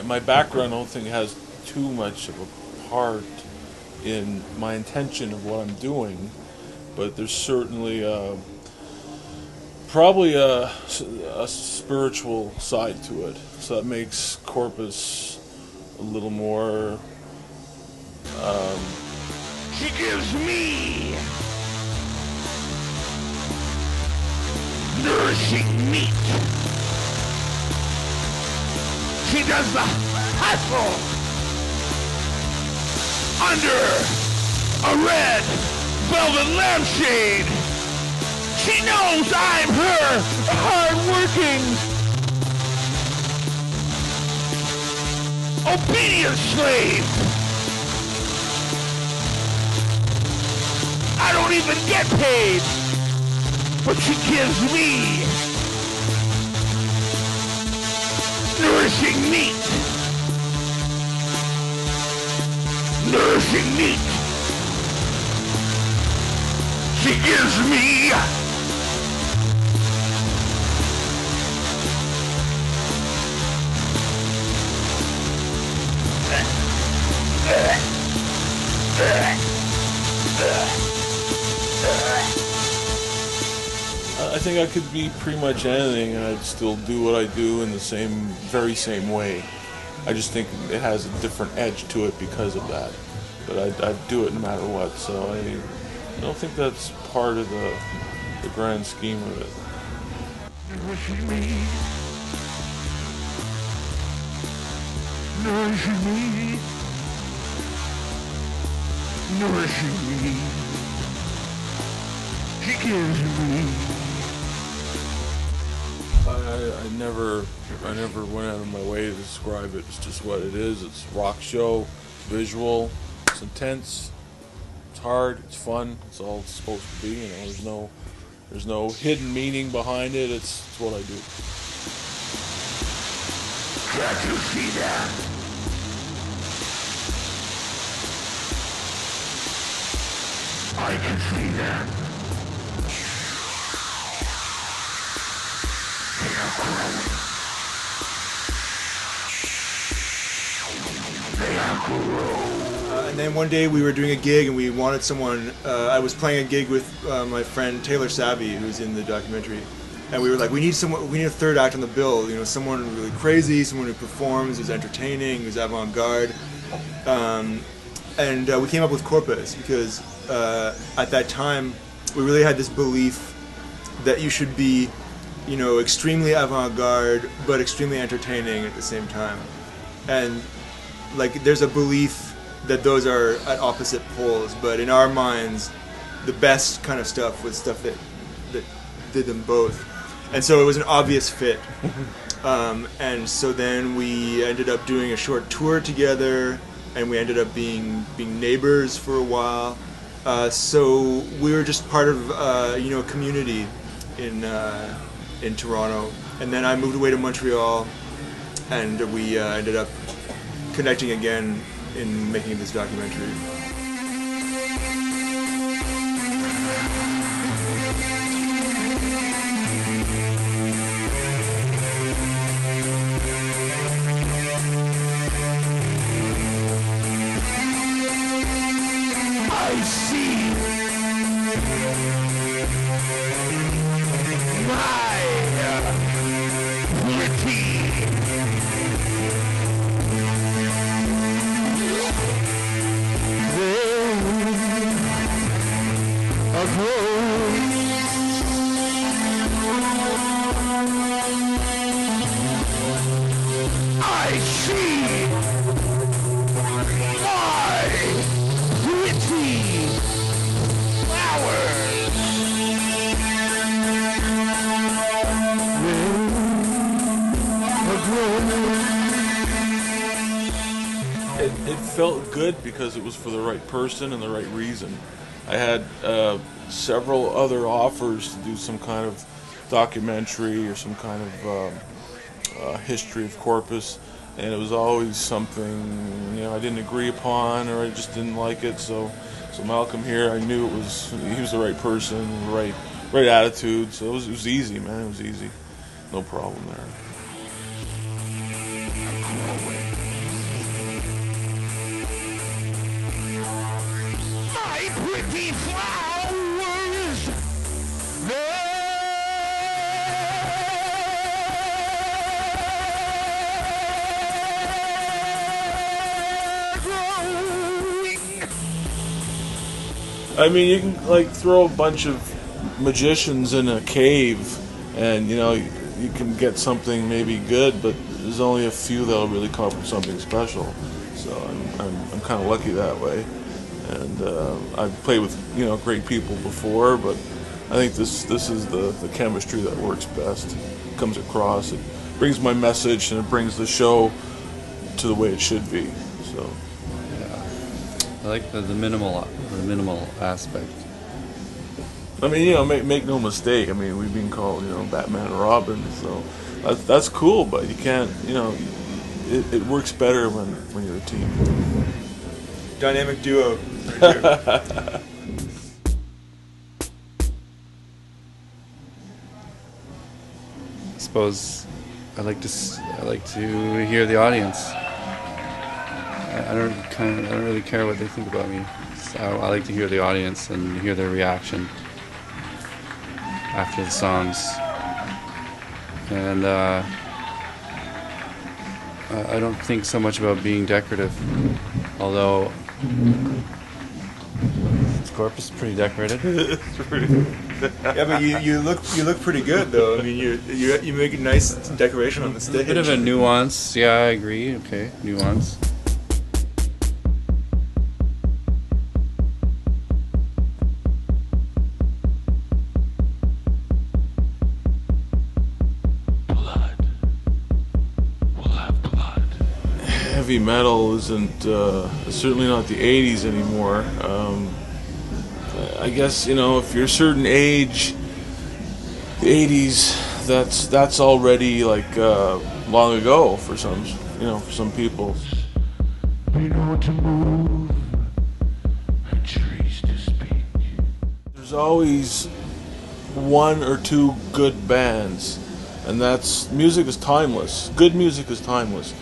my background, I don't think has too much of a part in my intention of what I'm doing, but there's certainly probably a spiritual side to it. So that makes Corpusse a little more. She gives me nourishing meat. She does the hustle under a red velvet lampshade. She knows I'm her hard-working, obedient slave. I don't even get paid, but she gives me nourishing meat. Nourishing meat. She gives me I think I could be pretty much anything and I'd still do what I do in the very same way. I just think it has a different edge to it because of that. But I'd do it no matter what, so I don't think that's part of the grand scheme of it. nourishing me. Nourishing me. Nourishing me. She gives me. I never went out of my way to describe it. It's just what it is. It's rock show, visual, it's intense, it's hard, it's fun. It's all it's supposed to be. You know, there's no hidden meaning behind it. It's what I do. Can't you see that? I can see that. They are growing. They are growing. And then one day we were doing a gig and we wanted someone. I was playing a gig with my friend Taylor Savvy, who's in the documentary, and we were like, we need a third act on the bill. You know, someone really crazy, someone who performs, who's entertaining, who's avant-garde. And we came up with Corpusse because at that time we really had this belief that you should be, you know, extremely avant-garde but extremely entertaining at the same time. And like there's a belief that those are at opposite poles, but in our minds the best kind of stuff was stuff that did them both. And so it was an obvious fit. And so then we ended up doing a short tour together, and we ended up being neighbors for a while. So we were just part of you know, a community in Toronto. And then I moved away to Montreal, and we ended up connecting again in making this documentary. I see my pretty I see my pretty flowers. It felt good because it was for the right person and the right reason. I had several other offers to do some kind of documentary or some kind of history of Corpusse, and it was always something, you know, I didn't agree upon or I just didn't like it. So Malcolm here, I knew he was the right person, the right attitude. So it was easy, man. It was easy, no problem there. pretty flowers. I mean, you can like throw a bunch of magicians in a cave, and you can get something maybe good, but there's only a few that'll really come up with something special. So I'm kind of lucky that way, and I've played with great people before, but I think this is the chemistry that works best. It comes across, it brings my message, and it brings the show to the way it should be. So yeah, I like the minimal aspect. I mean, make no mistake. I mean, we've been called, Batman and Robin, so that's cool. But you can't, it works better when you're a team. Dynamic duo. Right here. I suppose I like to hear the audience. I don't really care what they think about me. So I like to hear the audience and hear their reaction after the songs. And I don't think so much about being decorative, although Corpusse is pretty decorated. Yeah, but you look pretty good though. I mean, you make a nice decoration on the stage. A bit of a nuance. Yeah, I agree. Okay, nuance. Heavy metal isn't certainly not the 80s anymore. I guess if you're a certain age, the 80s that's already like long ago for some for some people. We know to move, and trees to speak. There's always one or two good bands, and music is timeless. Good music is timeless.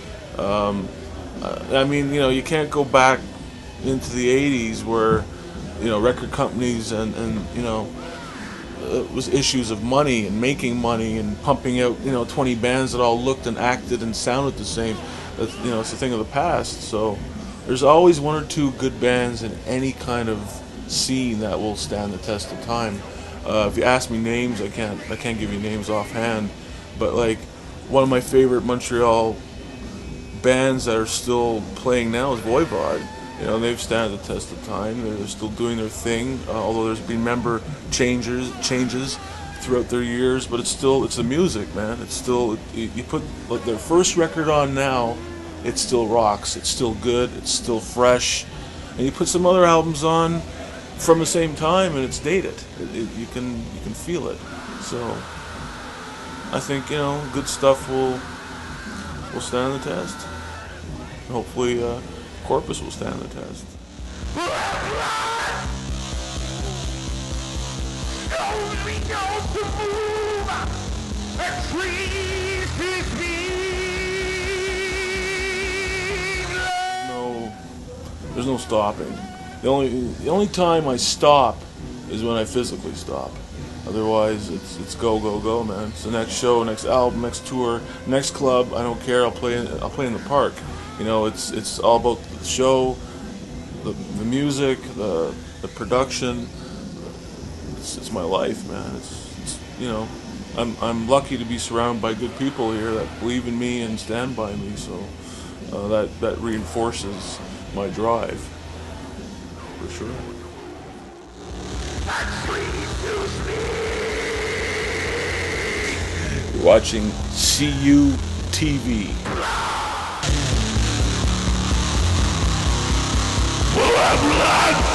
I mean, you can't go back into the 80s where, record companies and it was issues of money and making money and pumping out, 20 bands that all looked and acted and sounded the same. It's a thing of the past. So there's always one or two good bands in any kind of scene that will stand the test of time. If you ask me names, I can't give you names offhand, but like one of my favorite Montreal bands that are still playing now is Voivod. They've stood the test of time. They're still doing their thing, although there's been member changes throughout their years. But it's the music, man. It's still, you put like their first record on now, it still rocks. It's still good. It's still fresh. And you put some other albums on from the same time, and it's dated. You can feel it. So I think good stuff will stand the test. Hopefully, Corpusse will stand the test. There's no stopping. The only time I stop is when I physically stop. Otherwise, it's go, man. It's the next show, next album, next tour, next club. I don't care. I'll play in the park. It's all about the show, the music, the production. It's my life, man. I'm lucky to be surrounded by good people here that believe in me and stand by me. So that reinforces my drive, for sure. You're watching CUTV. Blood!